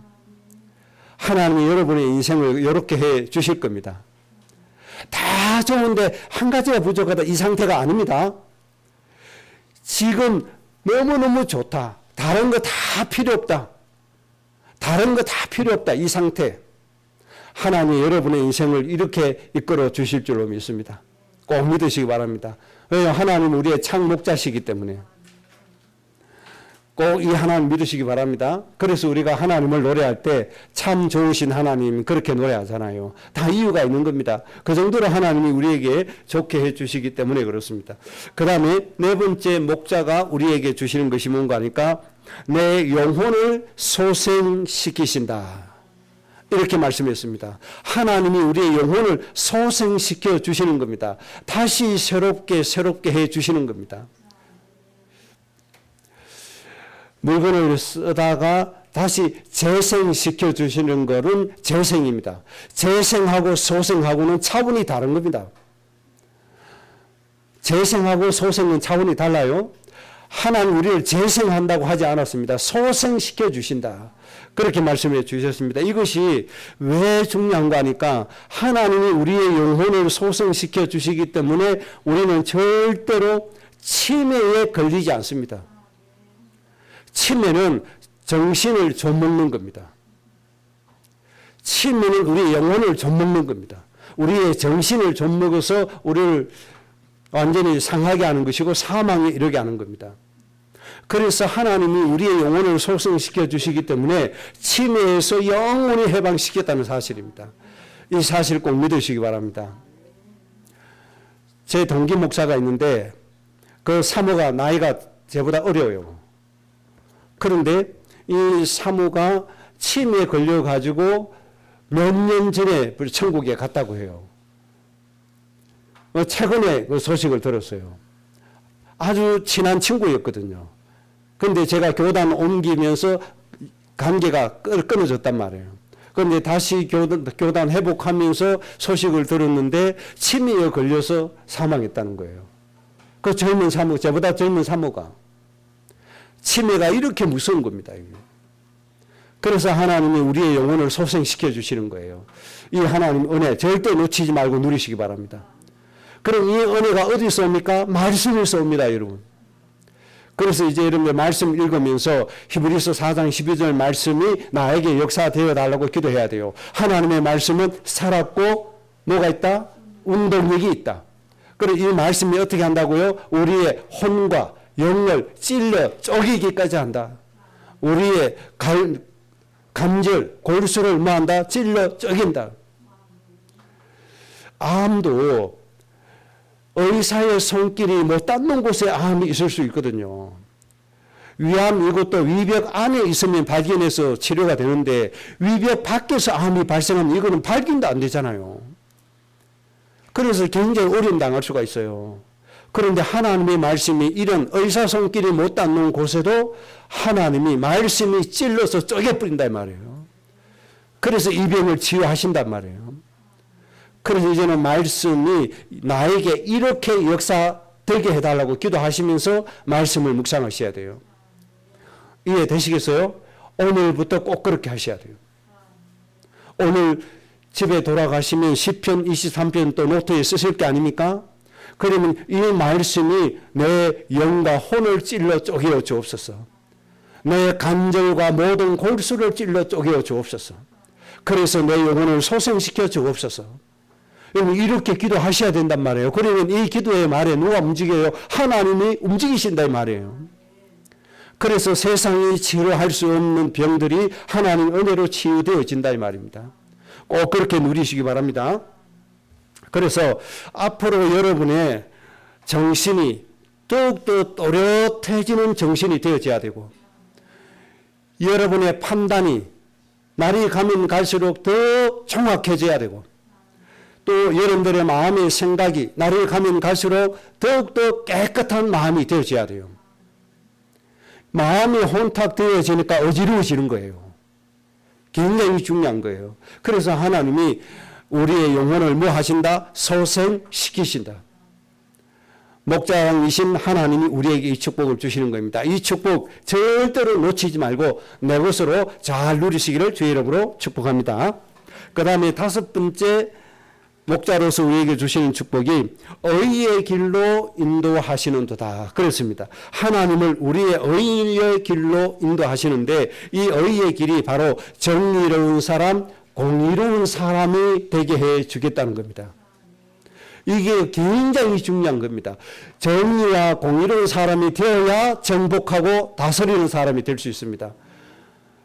Speaker 1: 하나님이 여러분의 인생을 이렇게 해 주실 겁니다. 다 좋은데 한 가지가 부족하다. 이 상태가 아닙니다. 지금 너무너무 좋다. 다른 거 다 필요 없다. 다른 거 다 필요 없다. 이 상태. 하나님이 여러분의 인생을 이렇게 이끌어 주실 줄로 믿습니다. 꼭 믿으시기 바랍니다. 왜요? 하나님은 우리의 참 목자시기 때문에. 꼭 이 하나님 믿으시기 바랍니다. 그래서 우리가 하나님을 노래할 때 참 좋으신 하나님 그렇게 노래하잖아요. 다 이유가 있는 겁니다. 그 정도로 하나님이 우리에게 좋게 해주시기 때문에 그렇습니다. 그 다음에 네 번째 목자가 우리에게 주시는 것이 뭔가 하니까 내 영혼을 소생시키신다. 이렇게 말씀했습니다. 하나님이 우리의 영혼을 소생시켜 주시는 겁니다. 다시 새롭게 해 주시는 겁니다. 물건을 쓰다가 다시 재생시켜 주시는 것은 재생입니다. 재생하고 소생하고는 차원이 다른 겁니다. 재생하고 소생은 차원이 달라요. 하나님 우리를 재생한다고 하지 않았습니다. 소생시켜 주신다. 그렇게 말씀해 주셨습니다. 이것이 왜 중요한가 하니까 하나님이 우리의 영혼을 소생시켜 주시기 때문에 우리는 절대로 치매에 걸리지 않습니다. 치매는 정신을 좀먹는 겁니다. 치매는 우리의 영혼을 좀먹는 겁니다. 우리의 정신을 좀먹어서 우리를 완전히 상하게 하는 것이고 사망에 이르게 하는 겁니다. 그래서 하나님이 우리의 영혼을 소생시켜 주시기 때문에 치매에서 영원히 해방시켰다는 사실입니다. 이 사실 꼭 믿으시기 바랍니다. 제 동기 목사가 있는데 그 사모가 나이가 저보다 어려요. 그런데 이 사모가 치매에 걸려가지고 몇 년 전에 천국에 갔다고 해요. 최근에 그 소식을 들었어요. 아주 친한 친구였거든요. 근데 제가 교단 옮기면서 관계가 끊어졌단 말이에요. 그런데 다시 교단 회복하면서 소식을 들었는데 치매에 걸려서 사망했다는 거예요. 그 젊은 사모, 저보다 젊은 사모가. 치매가 이렇게 무서운 겁니다. 이게. 그래서 하나님이 우리의 영혼을 소생시켜 주시는 거예요. 이 하나님 은혜 절대 놓치지 말고 누리시기 바랍니다. 그럼 이 은혜가 어디서 옵니까? 말씀에서 옵니다, 여러분. 그래서 이제 여러분들 말씀 읽으면서 히브리서 4장 12절 말씀이 나에게 역사되어 달라고 기도해야 돼요. 하나님의 말씀은 살았고 뭐가 있다? 운동력이 있다. 그리고 이 말씀이 어떻게 한다고요? 우리의 혼과 영을 찔러 쪼개기까지 한다. 우리의 관절, 골수를 뭐한다? 찔러 쪼갠다. 암도 의사의 손길이 못 닿는 곳에 암이 있을 수 있거든요. 위암 이것도 위벽 안에 있으면 발견해서 치료가 되는데 위벽 밖에서 암이 발생하면 이거는 발견도 안 되잖아요. 그래서 굉장히 어려움 당할 수가 있어요. 그런데 하나님의 말씀이 이런 의사 손길이 못 닿는 곳에도 하나님이 말씀이 찔러서 쪼개버린단 말이에요. 그래서 이 병을 치유하신단 말이에요. 그래서 이제는 말씀이 나에게 이렇게 역사되게 해달라고 기도하시면서 말씀을 묵상하셔야 돼요. 이해되시겠어요? 오늘부터 꼭 그렇게 하셔야 돼요. 오늘 집에 돌아가시면 시편 23편 또 노트에 쓰실 게 아닙니까? 그러면 이 말씀이 내 영과 혼을 찔러 쪼개어 주옵소서. 내 간절과 모든 골수를 찔러 쪼개어 주옵소서. 그래서 내 영혼을 소생시켜 주옵소서. 여러분 이렇게 기도하셔야 된단 말이에요. 그러면 이 기도의 말에 누가 움직여요? 하나님이 움직이신단 말이에요. 그래서 세상이 치료할 수 없는 병들이 하나님 은혜로 치유되어진다 이 말입니다. 꼭 그렇게 누리시기 바랍니다. 그래서 앞으로 여러분의 정신이 더욱더 또렷해지는 정신이 되어져야 되고 여러분의 판단이 날이 가면 갈수록 더 정확해져야 되고 또 여러분들의 마음의 생각이 날이 가면 갈수록 더욱더 깨끗한 마음이 되어져야 돼요. 마음이 혼탁되어지니까 어지러워지는 거예요. 굉장히 중요한 거예요. 그래서 하나님이 우리의 영혼을 뭐 하신다? 소생시키신다. 목자이신 하나님이 우리에게 이 축복을 주시는 겁니다. 이 축복 절대로 놓치지 말고 내 것으로 잘 누리시기를 주의 이름으로 축복합니다. 그 다음에 다섯 번째 목자로서 우리에게 주시는 축복이 의의 길로 인도하시는도다. 그렇습니다. 하나님을 우리의 의의 길로 인도하시는데 이 의의 길이 바로 정의로운 사람, 공의로운 사람이 되게 해 주겠다는 겁니다. 이게 굉장히 중요한 겁니다. 정의와 공의로운 사람이 되어야 정복하고 다스리는 사람이 될 수 있습니다.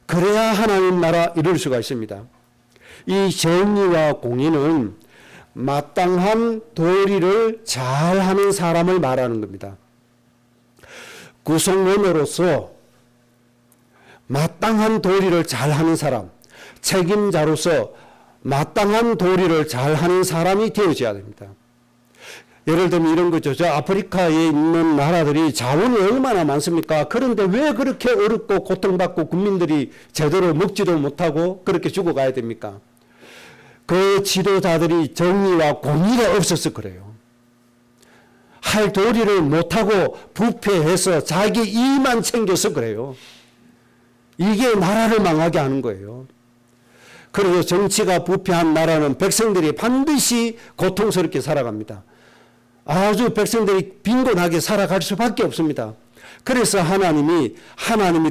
Speaker 1: 그래야 하나님 나라 이룰 수가 있습니다. 이 정의와 공의는 마땅한 도리를 잘하는 사람을 말하는 겁니다. 구성원으로서 마땅한 도리를 잘하는 사람, 책임자로서 마땅한 도리를 잘하는 사람이 되어져야 됩니다. 예를 들면 이런 거죠. 저 아프리카에 있는 나라들이 자원이 얼마나 많습니까? 그런데 왜 그렇게 어렵고 고통받고 국민들이 제대로 먹지도 못하고 그렇게 죽어가야 됩니까? 그 지도자들이 정의와 공의가 없어서 그래요. 할 도리를 못하고 부패해서 자기 이익만 챙겨서 그래요. 이게 나라를 망하게 하는 거예요. 그리고 정치가 부패한 나라는 백성들이 반드시 고통스럽게 살아갑니다. 아주 백성들이 빈곤하게 살아갈 수밖에 없습니다. 그래서 하나님이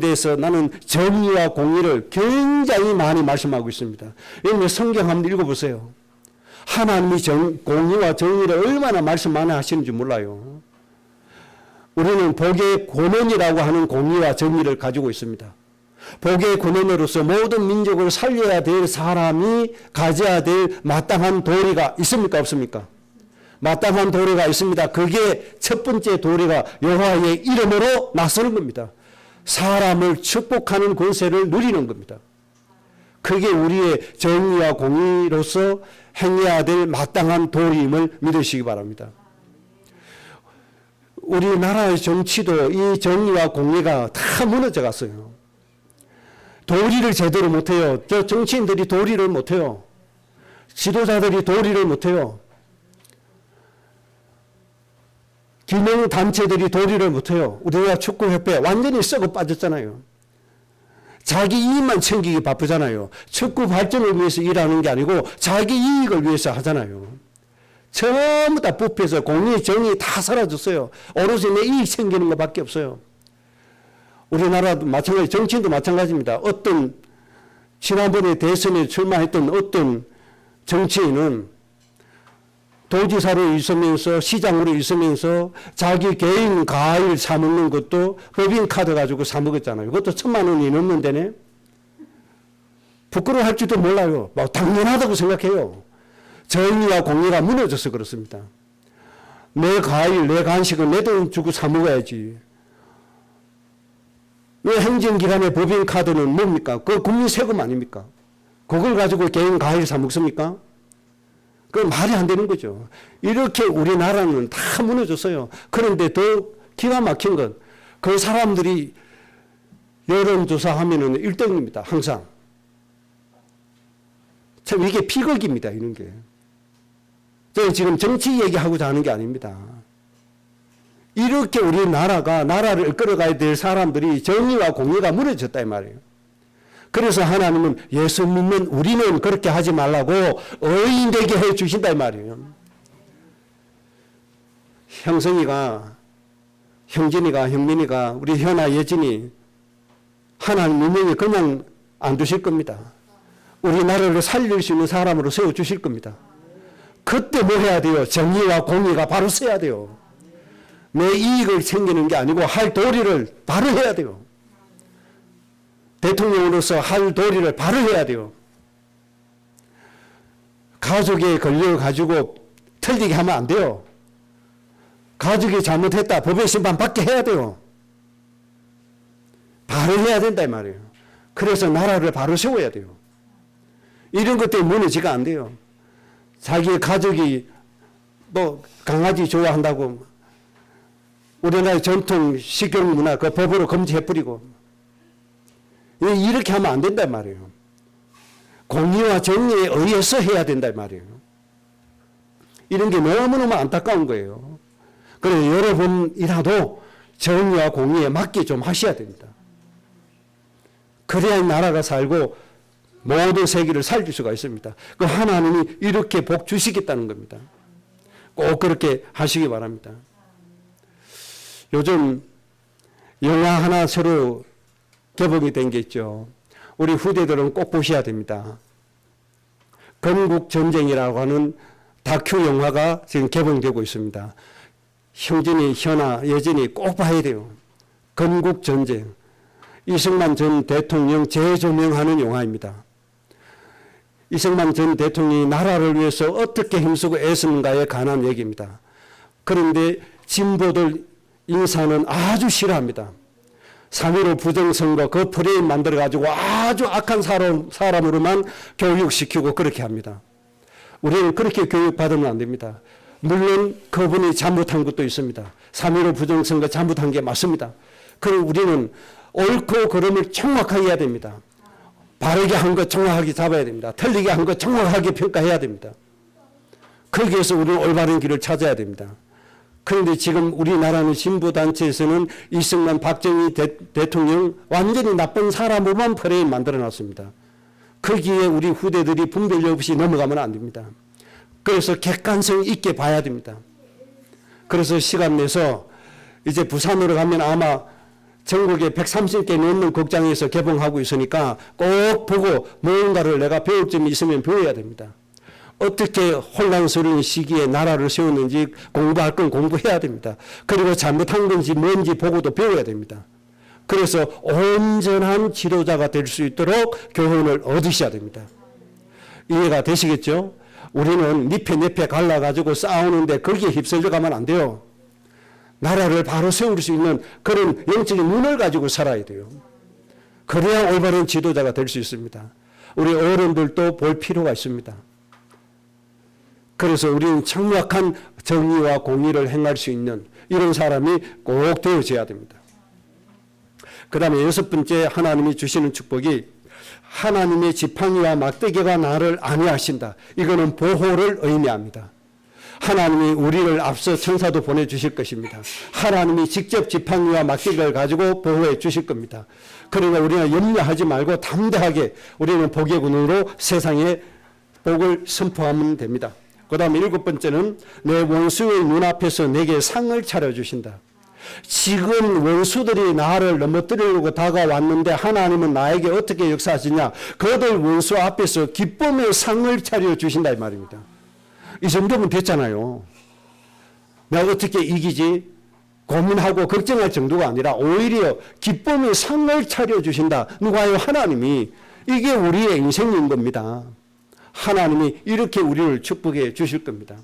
Speaker 1: 대해서 나는 정의와 공의를 굉장히 많이 말씀하고 있습니다. 여러분 성경 한번 읽어보세요. 하나님이 공의와 정의를 얼마나 말씀 많이 하시는지 몰라요. 우리는 복의 권원이라고 하는 공의와 정의를 가지고 있습니다. 복의 권원으로서 모든 민족을 살려야 될 사람이 가져야 될 마땅한 도리가 있습니까 없습니까? 마땅한 도리가 있습니다. 그게 첫 번째 도리가 여호와의 이름으로 나서는 겁니다. 사람을 축복하는 권세를 누리는 겁니다. 그게 우리의 정의와 공의로서 행해야 될 마땅한 도리임을 믿으시기 바랍니다. 우리나라의 정치도 이 정의와 공의가 다 무너져 갔어요. 도리를 제대로 못해요. 저 정치인들이 도리를 못해요. 지도자들이 도리를 못해요. 기능단체들이 도리를 못해요. 우리나라 축구협회 완전히 썩어 빠졌잖아요. 자기 이익만 챙기기 바쁘잖아요. 축구 발전을 위해서 일하는 게 아니고 자기 이익을 위해서 하잖아요. 전부 다 부패해서 공의, 정의 다 사라졌어요. 오로지 내 이익 챙기는 것밖에 없어요. 우리나라도 마찬가지, 정치인도 마찬가지입니다. 어떤 지난번에 대선에 출마했던 어떤 정치인은 도지사로 있으면서 시장으로 있으면서 자기 개인 과일 사먹는 것도 법인카드 가지고 사먹었잖아요. 그것도 1,000만 원이 넘는 데네. 부끄러워할 줄도 몰라요. 막 당연하다고 생각해요. 정의와 공의가 무너져서 그렇습니다. 내 과일, 내 간식은 내 돈 주고 사먹어야지. 왜 행정기관의 법인카드는 뭡니까? 그거 국민 세금 아닙니까? 그걸 가지고 개인 과일 사먹습니까? 그건 말이 안 되는 거죠. 이렇게 우리나라는 다 무너졌어요. 그런데 더 기가 막힌 건 그 사람들이 여론조사하면은 1등입니다. 항상. 참 이게 비극입니다. 이런 게. 저는 지금 정치 얘기하고자 하는 게 아닙니다. 이렇게 우리나라가 나라를 이끌어가야 될 사람들이 정의와 공의가 무너졌다 이 말이에요. 그래서 하나님은 예수 믿는 우리는 그렇게 하지 말라고 의인 되게 해 주신다 이 말이에요. 형성이가, 형진이가, 형민이가, 우리 현아, 예진이 하나님 믿는 그냥 안 두실 겁니다. 우리나라를 살릴 수 있는 사람으로 세워주실 겁니다. 그때 뭐 해야 돼요? 정의와 공의가 바로 서야 돼요. 내 이익을 챙기는 게 아니고 할 도리를 바로 해야 돼요. 대통령으로서 할 도리를 바로 해야 돼요. 가족에 걸려가지고 틀리게 하면 안 돼요. 가족이 잘못했다. 법의 심판 받게 해야 돼요. 바로 해야 된다 이 말이에요. 그래서 나라를 바로 세워야 돼요. 이런 것 때문에 무너지가 안 돼요. 자기의 가족이 뭐 강아지 좋아한다고 우리나라의 전통 식용 문화 그 법으로 금지해버리고 이렇게 하면 안 된단 말이에요. 공의와 정의에 의해서 해야 된단 말이에요. 이런 게 너무너무 안타까운 거예요. 그래서 여러분이라도 정의와 공의에 맞게 좀 하셔야 됩니다. 그래야 나라가 살고 모든 세계를 살릴 수가 있습니다. 그 하나님이 이렇게 복 주시겠다는 겁니다. 꼭 그렇게 하시기 바랍니다. 요즘 영화 하나 새로 개봉이 된 게 있죠. 우리 후대들은 꼭 보셔야 됩니다. 건국전쟁이라고 하는 다큐 영화가 지금 개봉되고 있습니다. 형진이, 현아, 예진이 꼭 봐야 돼요. 건국전쟁. 이승만 전 대통령 재조명하는 영화입니다. 이승만 전 대통령이 나라를 위해서 어떻게 힘쓰고 애쓰는가에 관한 얘기입니다. 그런데 진보들 인사는 아주 싫어합니다. 3.15 부정선거 그 프레임 만들어가지고 아주 악한 사람으로만 교육시키고 그렇게 합니다. 우리는 그렇게 교육받으면 안 됩니다. 물론 그분이 잘못한 것도 있습니다. 3.15 부정선거 잘못한 게 맞습니다. 그럼 우리는 옳고 그름을 정확하게 해야 됩니다. 바르게 한 거 정확하게 잡아야 됩니다. 틀리게 한 거 정확하게 평가해야 됩니다. 거기에 위해서 우리는 올바른 길을 찾아야 됩니다. 그런데 지금 우리나라는 진보단체에서는 이승만, 박정희 대통령 완전히 나쁜 사람으로만 프레임 만들어놨습니다. 거기에 우리 후대들이 분별 없이 넘어가면 안 됩니다. 그래서 객관성 있게 봐야 됩니다. 그래서 시간 내서 이제 부산으로 가면 아마 전국에 130개 넘는 극장에서 개봉하고 있으니까 꼭 보고 무언가를 내가 배울 점이 있으면 배워야 됩니다. 어떻게 혼란스러운 시기에 나라를 세웠는지 공부할 건 공부해야 됩니다. 그리고 잘못한 건지 뭔지 보고도 배워야 됩니다. 그래서 온전한 지도자가 될 수 있도록 교훈을 얻으셔야 됩니다. 이해가 되시겠죠? 우리는 니패 내패 갈라가지고 싸우는데 거기에 휩쓸려 가면 안 돼요. 나라를 바로 세울 수 있는 그런 영적인 눈을 가지고 살아야 돼요. 그래야 올바른 지도자가 될 수 있습니다. 우리 어른들도 볼 필요가 있습니다. 그래서 우리는 정확한 정의와 공의를 행할 수 있는 이런 사람이 꼭 되어져야 됩니다. 그 다음에 6번째 하나님이 주시는 축복이 하나님의 지팡이와 막대기가 나를 안위하신다. 이거는 보호를 의미합니다. 하나님이 우리를 앞서 천사도 보내주실 것입니다. 하나님이 직접 지팡이와 막대기를 가지고 보호해 주실 겁니다. 그러니까 우리가 염려하지 말고 담대하게 우리는 복의 군으로 세상에 복을 선포하면 됩니다. 그 다음에 7번째는 내 원수의 눈앞에서 내게 상을 차려주신다. 지금 원수들이 나를 넘어뜨리려고 다가왔는데 하나님은 나에게 어떻게 역사하시냐. 그들 원수 앞에서 기쁨의 상을 차려주신다 이 말입니다. 이 정도면 됐잖아요. 내가 어떻게 이기지 고민하고 걱정할 정도가 아니라 오히려 기쁨의 상을 차려주신다. 누가요? 하나님이. 이게 우리의 인생인 겁니다. 하나님이 이렇게 우리를 축복해 주실 겁니다.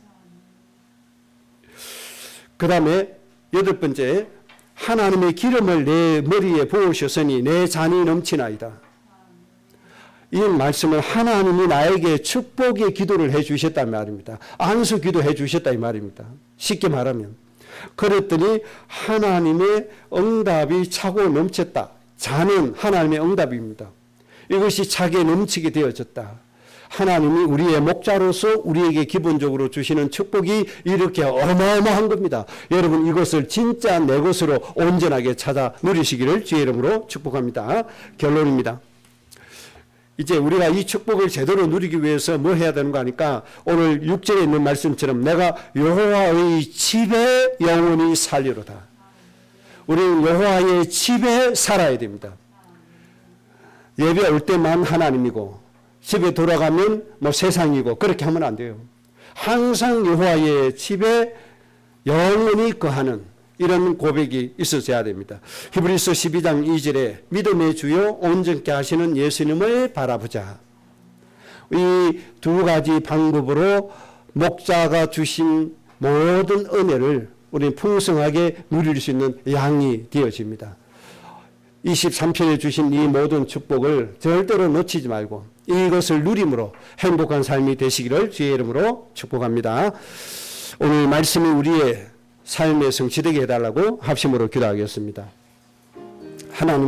Speaker 1: 그 다음에 8번째, 하나님의 기름을 내 머리에 부으셨으니 내 잔이 넘치나이다. 이 말씀은 하나님이 나에게 축복의 기도를 해 주셨단 말입니다. 안수 기도해 주셨다 이 말입니다. 쉽게 말하면. 그랬더니 하나님의 응답이 차고 넘쳤다. 잔은 하나님의 응답입니다. 이것이 차게 넘치게 되어졌다. 하나님이 우리의 목자로서 우리에게 기본적으로 주시는 축복이 이렇게 어마어마한 겁니다. 여러분 이것을 진짜 내 것으로 온전하게 찾아 누리시기를 주의 이름으로 축복합니다. 결론입니다. 이제 우리가 이 축복을 제대로 누리기 위해서 뭐 해야 되는 거 하니까 오늘 6절에 있는 말씀처럼 내가 여호와의 집에 영원히 살리로다. 우리는 여호와의 집에 살아야 됩니다. 예배 올 때만 하나님이고 집에 돌아가면 뭐 세상이고 그렇게 하면 안 돼요. 항상 여호와의 집에 영원히 거하는 이런 고백이 있어야 됩니다. 히브리서 12장 2절에 믿음의 주요 온전케 하시는 예수님을 바라보자. 이 두 가지 방법으로 목자가 주신 모든 은혜를 우리는 풍성하게 누릴 수 있는 양이 되어집니다. 23편에 주신 이 모든 축복을 절대로 놓치지 말고 이것을 누림으로 행복한 삶이 되시기를 주의 이름으로 축복합니다. 오늘 말씀이 우리의 삶에 성취되게 해달라고 합심으로 기도하겠습니다. 하나님